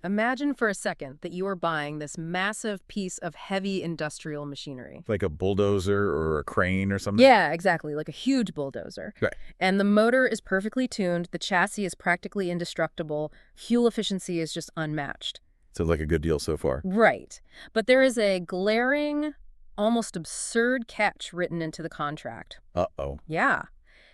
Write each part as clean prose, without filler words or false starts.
Imagine for a second that you are buying this massive piece of heavy industrial machinery. Like a bulldozer or a crane or something? Yeah, exactly, like a huge bulldozer. Right. And the motor is perfectly tuned, the chassis is practically indestructible, fuel efficiency is just unmatched. So like a good deal so far. Right. But there is a glaring, almost absurd catch written into the contract. Uh-oh. Yeah.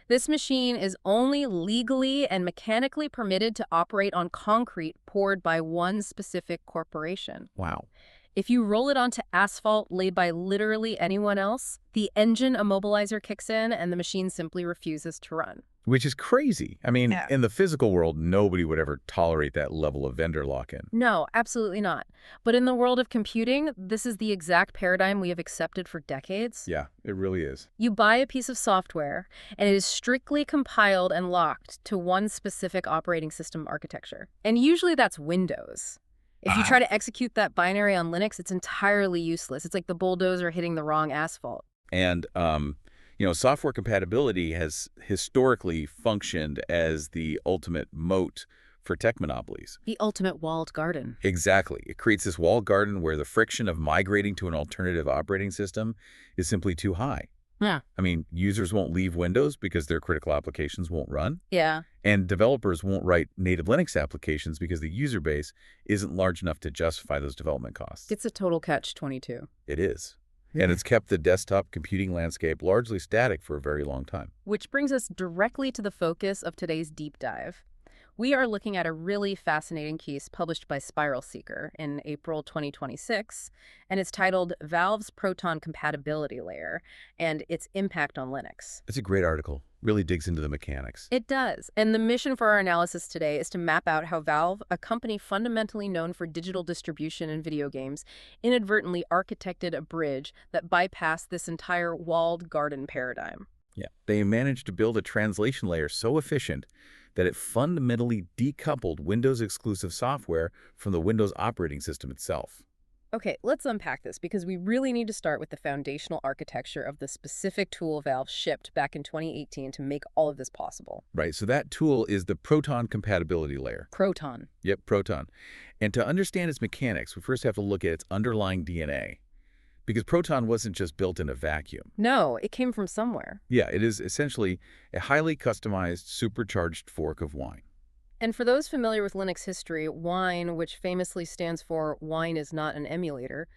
This machine is only legally and mechanically permitted to operate on concrete poured by one specific corporation. Wow. If you roll it onto asphalt laid by literally anyone else, the engine immobilizer kicks in and the machine simply refuses to run. Which is crazy. I mean, Yeah. in the physical world, nobody would ever tolerate that level of vendor lock-in. No, absolutely not. But in the world of computing, this is the exact paradigm we have accepted for decades. Yeah, it really is. You buy a piece of software, and it is strictly compiled and locked to one specific operating system architecture. And usually that's Windows. If you try to execute that binary on Linux, it's entirely useless. It's like the bulldozer hitting the wrong asphalt. And, software compatibility has historically functioned as the ultimate moat for tech monopolies. The ultimate walled garden. Exactly. It creates this walled garden where the friction of migrating to an alternative operating system is simply too high. Yeah. I mean, users won't leave Windows because their critical applications won't run. Yeah. And developers won't write native Linux applications because the user base isn't large enough to justify those development costs. It's a total catch-22. It is. And it's kept the desktop computing landscape largely static for a very long time. Which brings us directly to the focus of today's deep dive. We are looking at a really fascinating case published by SpiralSeekr in April 2026, and it's titled Valve's Proton Compatibility Layer and its Impact on Linux. It's a great article. Really digs into the mechanics. It does. And the mission for our analysis today is to map out how Valve, a company fundamentally known for digital distribution in video games, inadvertently architected a bridge that bypassed this entire walled garden paradigm. Yeah. They managed to build a translation layer so efficient that it fundamentally decoupled Windows-exclusive software from the Windows operating system itself. Okay, let's unpack this because we really need to start with the foundational architecture of the specific tool Valve shipped back in 2018 to make all of this possible. Right, so that tool is the Proton compatibility layer. Proton. Yep, Proton. And to understand its mechanics, we first have to look at its underlying DNA. Because Proton wasn't just built in a vacuum. No, it came from somewhere. Yeah, it is essentially a highly customized, supercharged fork of Wine. And for those familiar with Linux history, Wine, which famously stands for Wine is not an emulator,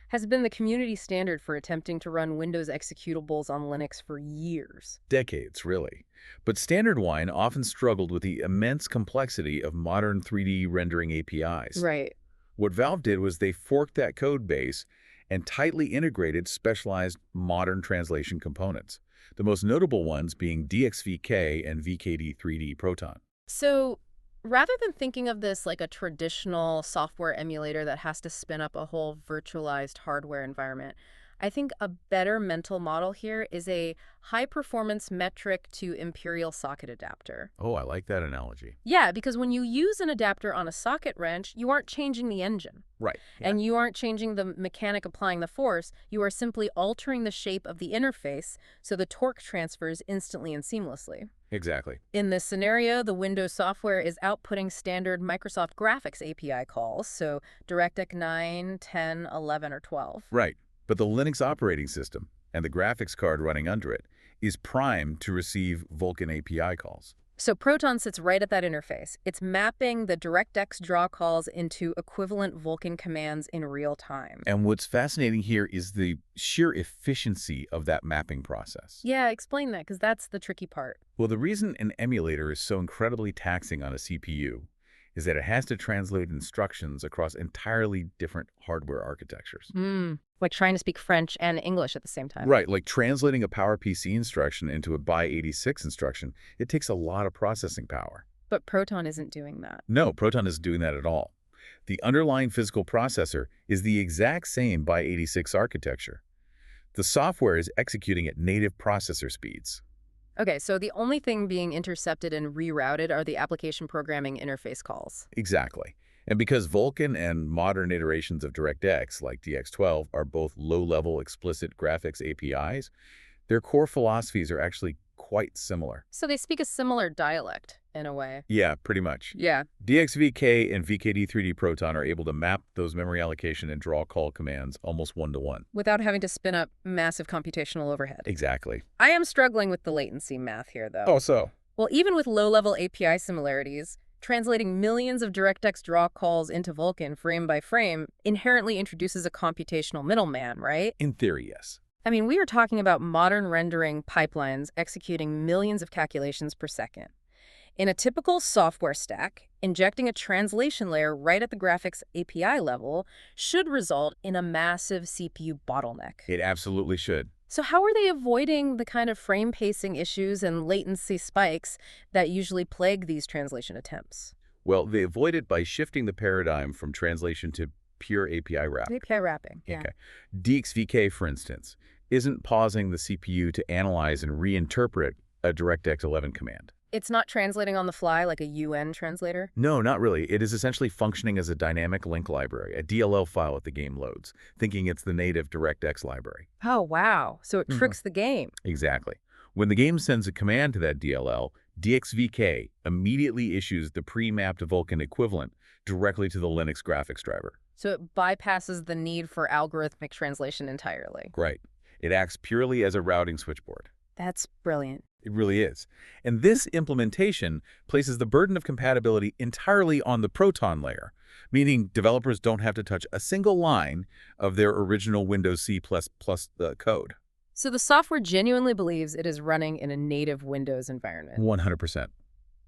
has been the community standard for attempting to run Windows executables on Linux for years. Decades, really. But standard Wine often struggled with the immense complexity of modern 3D rendering APIs. Right. What Valve did was they forked that code base and tightly integrated specialized modern translation components, the most notable ones being DXVK and VKD3D-Proton. So rather than thinking of this like a traditional software emulator that has to spin up a whole virtualized hardware environment, I think a better mental model here is a high-performance metric to imperial socket adapter. Oh, I like that analogy. Yeah, because when you use an adapter on a socket wrench, you aren't changing the engine. Right. And you aren't changing the mechanic applying the force. You are simply altering the shape of the interface so the torque transfers instantly and seamlessly. Exactly. In this scenario, the Windows software is outputting standard Microsoft Graphics API calls, so DirectX 9, 10, 11, or 12. Right. But the Linux operating system and the graphics card running under it is primed to receive Vulcan API calls. So Proton sits right at that interface. It's mapping the DirectX draw calls into equivalent Vulcan commands in real time. And what's fascinating here is the sheer efficiency of that mapping process. Yeah, explain that, because that's the tricky part. Well, the reason an emulator is so incredibly taxing on a CPU is that it has to translate instructions across entirely different hardware architectures. Like trying to speak French and English at the same time. Right, like translating a PowerPC instruction into a by86 instruction, it takes a lot of processing power. But Proton isn't doing that. No, Proton isn't doing that at all. The underlying physical processor is the exact same by86 architecture. The software is executing at native processor speeds. Okay, so the only thing being intercepted and rerouted are the application programming interface calls. Exactly. And because Vulkan and modern iterations of DirectX, like DX12, are both low-level explicit graphics APIs, their core philosophies are actually quite similar. So they speak a similar dialect, in a way. Yeah, pretty much. Yeah. DXVK and VKD3D-Proton are able to map those memory allocation and draw call commands almost one-to-one. Without having to spin up massive computational overhead. Exactly. I am struggling with the latency math here, though. Oh, so? Well, even with low-level API similarities, translating millions of DirectX draw calls into Vulcan frame by frame inherently introduces a computational middleman, right? In theory, yes. I mean, we are talking about modern rendering pipelines executing millions of calculations per second. In a typical software stack, injecting a translation layer right at the graphics API level should result in a massive CPU bottleneck. It absolutely should. So how are they avoiding the kind of frame pacing issues and latency spikes that usually plague these translation attempts? Well, they avoid it by shifting the paradigm from translation to pure API wrapping. API wrapping, yeah. Okay. DXVK, for instance, isn't pausing the CPU to analyze and reinterpret a DirectX 11 command. It's not translating on the fly like a UN translator? No, not really. It is essentially functioning as a dynamic link library, a DLL file at the game loads, thinking it's the native DirectX library. Oh, wow. So it tricks the game. Exactly. When the game sends a command to that DLL, DXVK immediately issues the pre-mapped Vulcan equivalent directly to the Linux graphics driver. So it bypasses the need for algorithmic translation entirely. Right. It acts purely as a routing switchboard. That's brilliant. It really is. And this implementation places the burden of compatibility entirely on the Proton layer, meaning developers don't have to touch a single line of their original Windows C++ code. So the software genuinely believes it is running in a native Windows environment. 100%.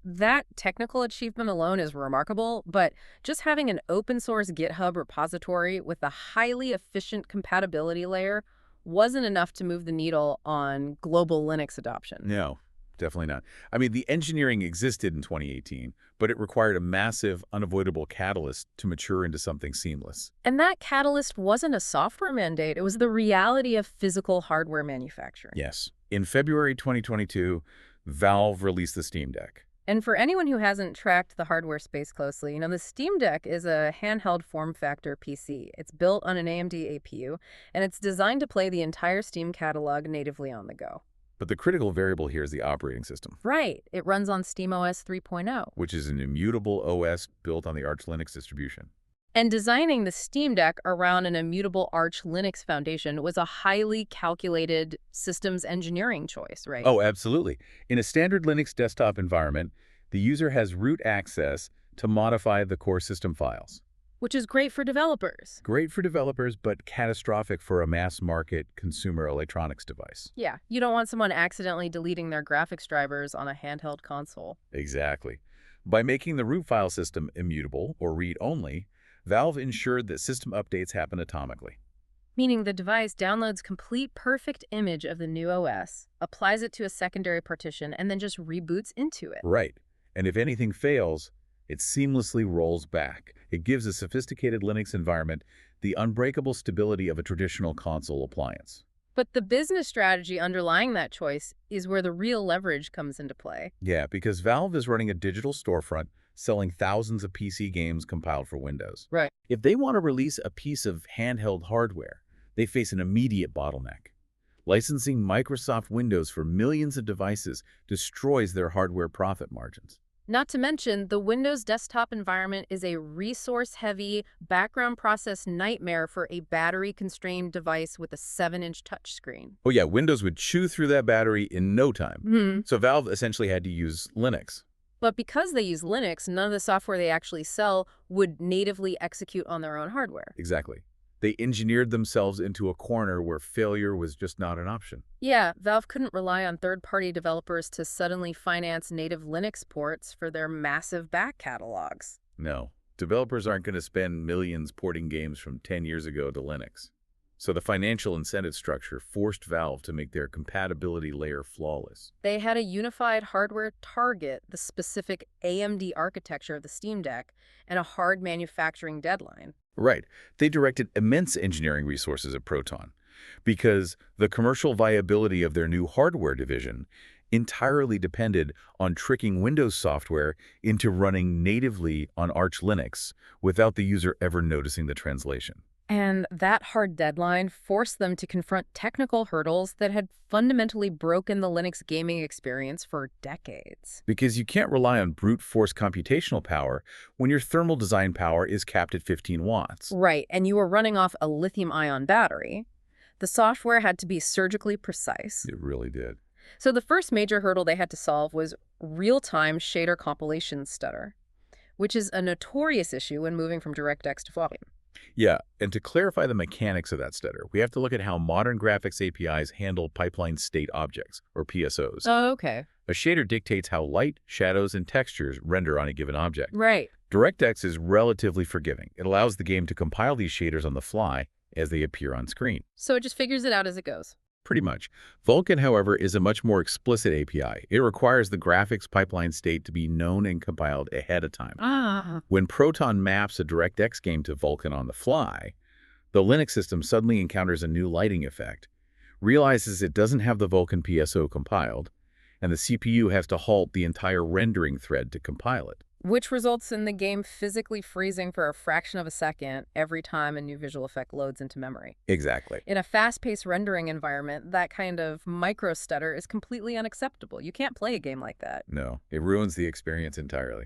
That technical achievement alone is remarkable, but just having an open-source GitHub repository with a highly efficient compatibility layer wasn't enough to move the needle on global Linux adoption. No, definitely not. I mean, the engineering existed in 2018, but it required a massive, unavoidable catalyst to mature into something seamless. And that catalyst wasn't a software mandate. It was the reality of physical hardware manufacturing. Yes. In February 2022, Valve released the Steam Deck. And for anyone who hasn't tracked the hardware space closely, the Steam Deck is a handheld form factor PC. It's built on an AMD APU, and it's designed to play the entire Steam catalog natively on the go. But the critical variable here is the operating system. Right. It runs on SteamOS 3.0. Which is an immutable OS built on the Arch Linux distribution. And designing the Steam Deck around an immutable Arch Linux foundation was a highly calculated systems engineering choice, right? Oh, absolutely. In a standard Linux desktop environment, the user has root access to modify the core system files. Which is great for developers. Great for developers, but catastrophic for a mass-market consumer electronics device. Yeah, you don't want someone accidentally deleting their graphics drivers on a handheld console. Exactly. By making the root file system immutable, or read-only, Valve ensured that system updates happen atomically. Meaning the device downloads complete perfect image of the new OS, applies it to a secondary partition, and then just reboots into it. Right. And if anything fails, it seamlessly rolls back. It gives a sophisticated Linux environment the unbreakable stability of a traditional console appliance. But the business strategy underlying that choice is where the real leverage comes into play. Yeah, because Valve is running a digital storefront selling thousands of PC games compiled for Windows. Right. If they want to release a piece of handheld hardware, they face an immediate bottleneck. Licensing Microsoft Windows for millions of devices destroys their hardware profit margins. Not to mention, the Windows desktop environment is a resource-heavy background process nightmare for a battery-constrained device with a 7-inch touchscreen. Oh yeah, Windows would chew through that battery in no time. Mm-hmm. So Valve essentially had to use Linux. But because they use Linux, none of the software they actually sell would natively execute on their own hardware. Exactly. They engineered themselves into a corner where failure was just not an option. Yeah, Valve couldn't rely on third-party developers to suddenly finance native Linux ports for their massive back catalogs. No, developers aren't going to spend millions porting games from 10 years ago to Linux. So the financial incentive structure forced Valve to make their compatibility layer flawless. They had a unified hardware target, the specific AMD architecture of the Steam Deck, and a hard manufacturing deadline. Right. They directed immense engineering resources at Proton because the commercial viability of their new hardware division entirely depended on tricking Windows software into running natively on Arch Linux without the user ever noticing the translation. And that hard deadline forced them to confront technical hurdles that had fundamentally broken the Linux gaming experience for decades. Because you can't rely on brute force computational power when your thermal design power is capped at 15 watts. Right, and you were running off a lithium-ion battery. The software had to be surgically precise. It really did. So the first major hurdle they had to solve was real-time Shader Compilation Stutter, which is a notorious issue when moving from DirectX to Vulcan. Yeah, and to clarify the mechanics of that stutter, we have to look at how modern graphics APIs handle pipeline state objects, or PSOs. Oh, okay. A shader dictates how light, shadows, and textures render on a given object. Right. DirectX is relatively forgiving. It allows the game to compile these shaders on the fly as they appear on screen. So it just figures it out as it goes. Pretty much. Vulkan, however, is a much more explicit API. It requires the graphics pipeline state to be known and compiled ahead of time. When Proton maps a DirectX game to Vulkan on the fly, the Linux system suddenly encounters a new lighting effect, realizes it doesn't have the Vulkan PSO compiled, and the CPU has to halt the entire rendering thread to compile it. Which results in the game physically freezing for a fraction of a second every time a new visual effect loads into memory. Exactly. In a fast-paced rendering environment, that kind of micro-stutter is completely unacceptable. You can't play a game like that. No, it ruins the experience entirely.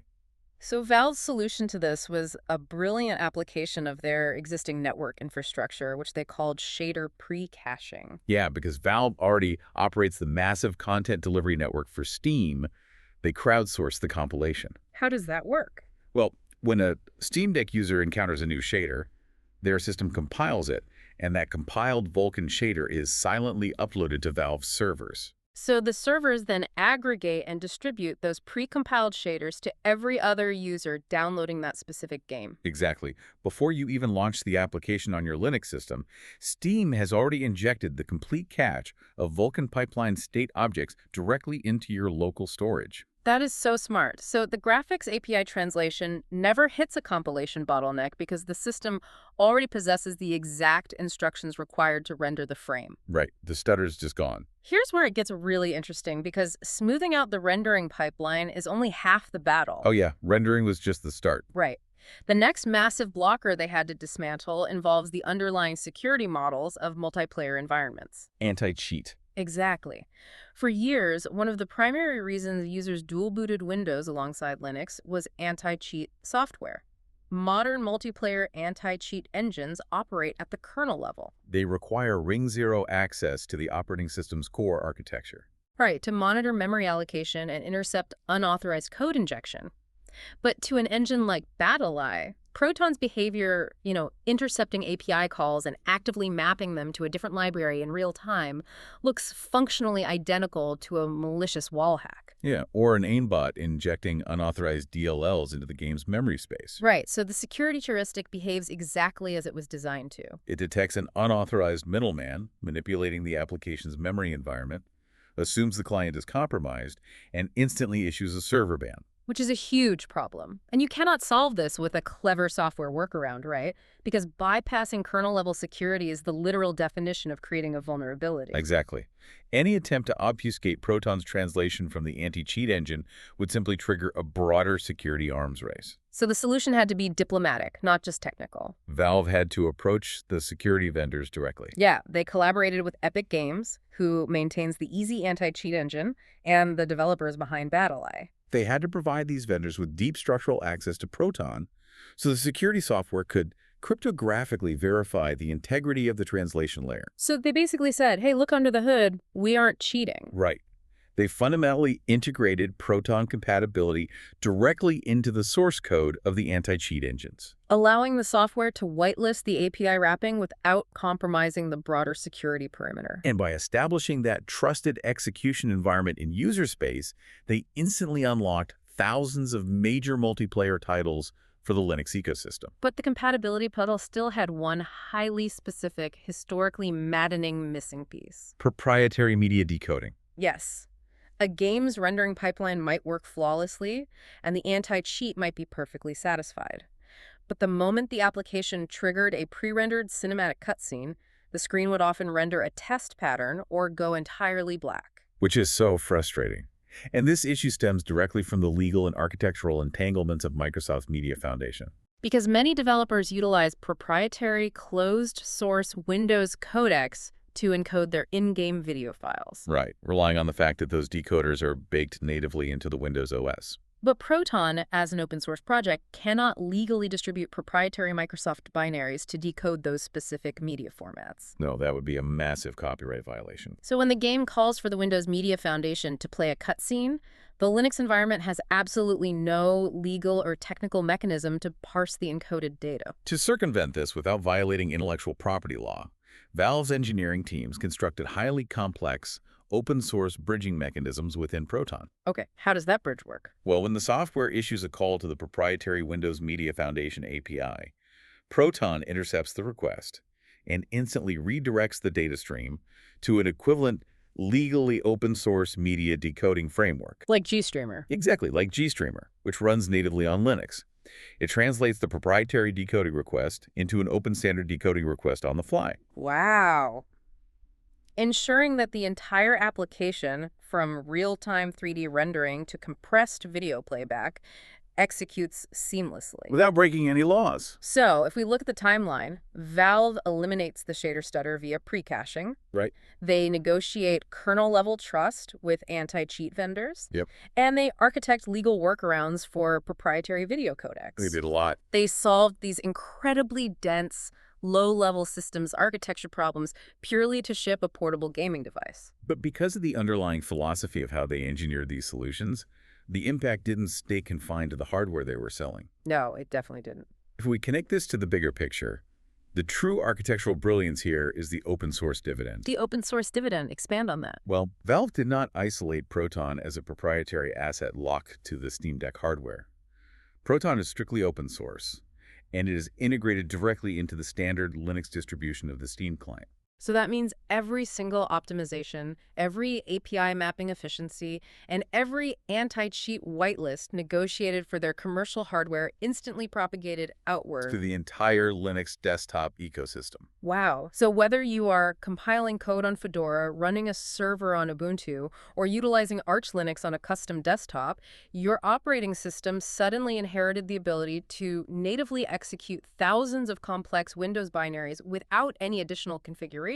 So Valve's solution to this was a brilliant application of their existing network infrastructure, which they called shader pre-caching. Yeah, because Valve already operates the massive content delivery network for Steam. They crowdsource the compilation. How does that work? Well, when a Steam Deck user encounters a new shader, their system compiles it, and that compiled Vulkan shader is silently uploaded to Valve's servers. So the servers then aggregate and distribute those pre-compiled shaders to every other user downloading that specific game. Exactly. Before you even launch the application on your Linux system, Steam has already injected the complete cache of Vulkan pipeline state objects directly into your local storage. That is so smart. So the graphics API translation never hits a compilation bottleneck because the system already possesses the exact instructions required to render the frame. Right. The stutter's just gone. Here's where it gets really interesting because smoothing out the rendering pipeline is only half the battle. Oh yeah, rendering was just the start. Right. The next massive blocker they had to dismantle involves the underlying security models of multiplayer environments. Anti-cheat. Exactly. For years, one of the primary reasons users dual-booted Windows alongside Linux was anti-cheat software. Modern multiplayer anti-cheat engines operate at the kernel level. They require ring-zero access to the operating system's core architecture. Right, to monitor memory allocation and intercept unauthorized code injection. But to an engine like BattleEye, Proton's behavior, intercepting API calls and actively mapping them to a different library in real time, looks functionally identical to a malicious wall hack. Yeah, or an aimbot injecting unauthorized DLLs into the game's memory space. Right, so the security heuristic behaves exactly as it was designed to. It detects an unauthorized middleman manipulating the application's memory environment, assumes the client is compromised, and instantly issues a server ban. Which is a huge problem. And you cannot solve this with a clever software workaround, right? Because bypassing kernel-level security is the literal definition of creating a vulnerability. Exactly. Any attempt to obfuscate Proton's translation from the anti-cheat engine would simply trigger a broader security arms race. So the solution had to be diplomatic, not just technical. Valve had to approach the security vendors directly. Yeah, they collaborated with Epic Games, who maintains the easy anti-cheat engine, and the developers behind BattleEye. They had to provide these vendors with deep structural access to Proton so the security software could cryptographically verify the integrity of the translation layer. So they basically said, hey, look under the hood, we aren't cheating. Right. They fundamentally integrated Proton compatibility directly into the source code of the anti-cheat engines, allowing the software to whitelist the API wrapping without compromising the broader security perimeter. And by establishing that trusted execution environment in user space, they instantly unlocked thousands of major multiplayer titles for the Linux ecosystem. But the compatibility puzzle still had one highly specific, historically maddening missing piece. Proprietary media decoding. Yes. A game's rendering pipeline might work flawlessly, and the anti-cheat might be perfectly satisfied. But the moment the application triggered a pre-rendered cinematic cutscene, the screen would often render a test pattern or go entirely black. Which is so frustrating. And this issue stems directly from the legal and architectural entanglements of Microsoft's Media Foundation. Because many developers utilize proprietary closed-source Windows codecs to encode their in-game video files. Right, relying on the fact that those decoders are baked natively into the Windows OS. But Proton, as an open-source project, cannot legally distribute proprietary Microsoft binaries to decode those specific media formats. No, that would be a massive copyright violation. So when the game calls for the Windows Media Foundation to play a cutscene, the Linux environment has absolutely no legal or technical mechanism to parse the encoded data. To circumvent this without violating intellectual property law, Valve's engineering teams constructed highly complex, open-source bridging mechanisms within Proton. Okay, how does that bridge work? Well, when the software issues a call to the proprietary Windows Media Foundation API, Proton intercepts the request and instantly redirects the data stream to an equivalent legally open-source media decoding framework. Like GStreamer. Exactly, like GStreamer, which runs natively on Linux. It translates the proprietary decoding request into an open standard decoding request on the fly. Wow. Ensuring that the entire application, from real-time 3D rendering to compressed video playback, executes seamlessly. Without breaking any laws. So, if we look at the timeline, Valve eliminates the shader stutter via pre-caching. Right. They negotiate kernel-level trust with anti-cheat vendors. Yep. And they architect legal workarounds for proprietary video codecs. They did a lot. They solved these incredibly dense, low-level systems architecture problems purely to ship a portable gaming device. But because of the underlying philosophy of how they engineered these solutions, the impact didn't stay confined to the hardware they were selling. No, it definitely didn't. If we connect this to the bigger picture, the true architectural brilliance here is the open-source dividend. The open-source dividend, expand on that. Well, Valve did not isolate Proton as a proprietary asset locked to the Steam Deck hardware. Proton is strictly open source, and it is integrated directly into the standard Linux distribution of the Steam client. So that means every single optimization, every API mapping efficiency, and every anti-cheat whitelist negotiated for their commercial hardware instantly propagated outward To the entire Linux desktop ecosystem. Wow. So whether you are compiling code on Fedora, running a server on Ubuntu, or utilizing Arch Linux on a custom desktop, your operating system suddenly inherited the ability to natively execute thousands of complex Windows binaries without any additional configuration.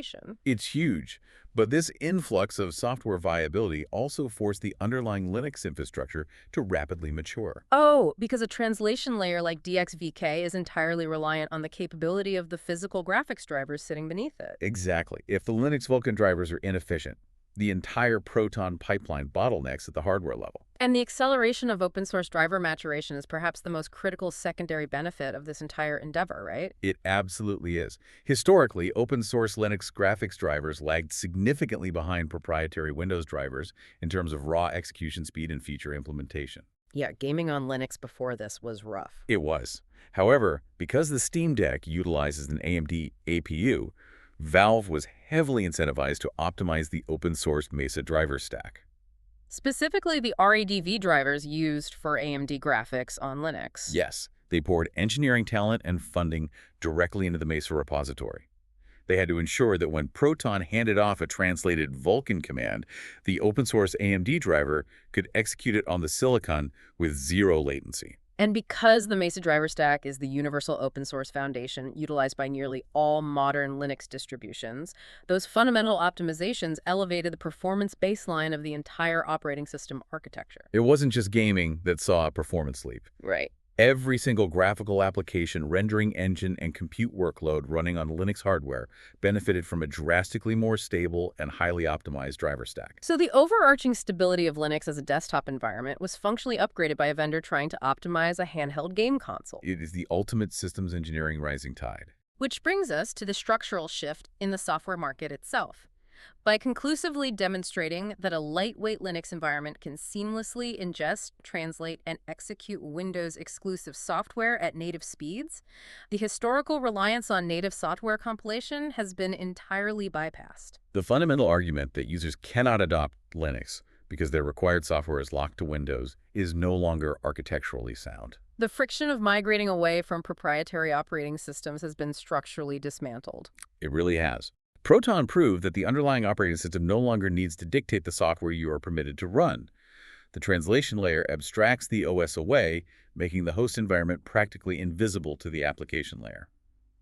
It's huge, but this influx of software viability also forced the underlying Linux infrastructure to rapidly mature. Oh, because a translation layer like DXVK is entirely reliant on the capability of the physical graphics drivers sitting beneath it. Exactly. If the Linux Vulcan drivers are inefficient, the entire Proton pipeline bottlenecks at the hardware level. And the acceleration of open-source driver maturation is perhaps the most critical secondary benefit of this entire endeavor, right? It absolutely is. Historically, open-source Linux graphics drivers lagged significantly behind proprietary Windows drivers in terms of raw execution speed and feature implementation. Yeah, gaming on Linux before this was rough. It was. However, because the Steam Deck utilizes an AMD APU, Valve was heavily incentivized to optimize the open-source Mesa driver stack. Specifically, the RADV drivers used for AMD graphics on Linux. Yes, they poured engineering talent and funding directly into the Mesa repository. They had to ensure that when Proton handed off a translated Vulcan command, the open-source AMD driver could execute it on the silicon with zero latency. And because the Mesa driver stack is the universal open source foundation utilized by nearly all modern Linux distributions, those fundamental optimizations elevated the performance baseline of the entire operating system architecture. It wasn't just gaming that saw a performance leap. Right. Every single graphical application, rendering engine, and compute workload running on Linux hardware benefited from a drastically more stable and highly optimized driver stack. So the overarching stability of Linux as a desktop environment was functionally upgraded by a vendor trying to optimize a handheld game console. It is the ultimate systems engineering rising tide. Which brings us to the structural shift in the software market itself. By conclusively demonstrating that a lightweight Linux environment can seamlessly ingest, translate, and execute Windows-exclusive software at native speeds, the historical reliance on native software compilation has been entirely bypassed. The fundamental argument that users cannot adopt Linux because their required software is locked to Windows is no longer architecturally sound. The friction of migrating away from proprietary operating systems has been structurally dismantled. It really has. Proton proved that the underlying operating system no longer needs to dictate the software you are permitted to run. The translation layer abstracts the OS away, making the host environment practically invisible to the application layer.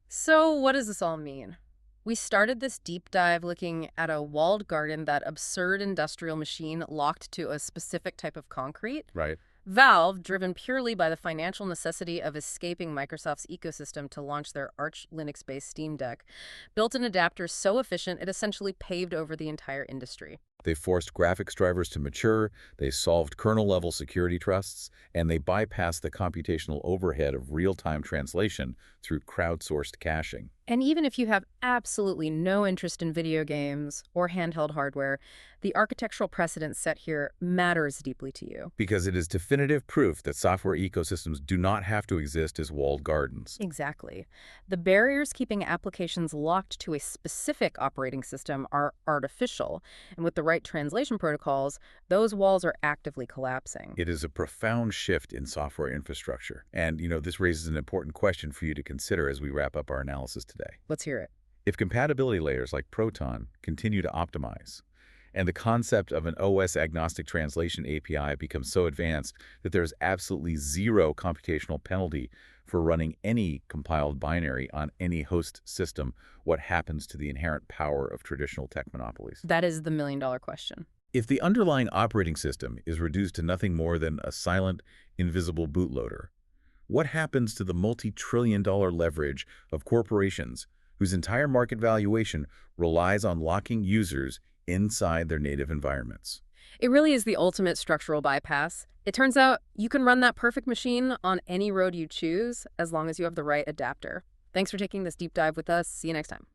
So what does this all mean? We started this deep dive looking at a walled garden, that absurd industrial machine locked to a specific type of concrete. Right. Valve, driven purely by the financial necessity of escaping Microsoft's ecosystem to launch their Arch Linux-based Steam Deck, built an adapter so efficient it essentially paved over the entire industry. They forced graphics drivers to mature, they solved kernel-level security trusts, and they bypassed the computational overhead of real-time translation through crowdsourced caching. And even if you have absolutely no interest in video games or handheld hardware, the architectural precedent set here matters deeply to you. Because it is definitive proof that software ecosystems do not have to exist as walled gardens. Exactly. The barriers keeping applications locked to a specific operating system are artificial, and with the right translation protocols, those walls are actively collapsing. It is a profound shift in software infrastructure. And, this raises an important question for you to consider as we wrap up our analysis today. Let's hear it. If compatibility layers like Proton continue to optimize, and the concept of an OS-agnostic translation API becomes so advanced that there's absolutely zero computational penalty for running any compiled binary on any host system, what happens to the inherent power of traditional tech monopolies? That is the million-dollar question. If the underlying operating system is reduced to nothing more than a silent, invisible bootloader, what happens to the multi-trillion-dollar leverage of corporations whose entire market valuation relies on locking users inside their native environments? It really is the ultimate structural bypass. It turns out you can run that perfect machine on any road you choose as long as you have the right adapter. Thanks for taking this deep dive with us. See you next time.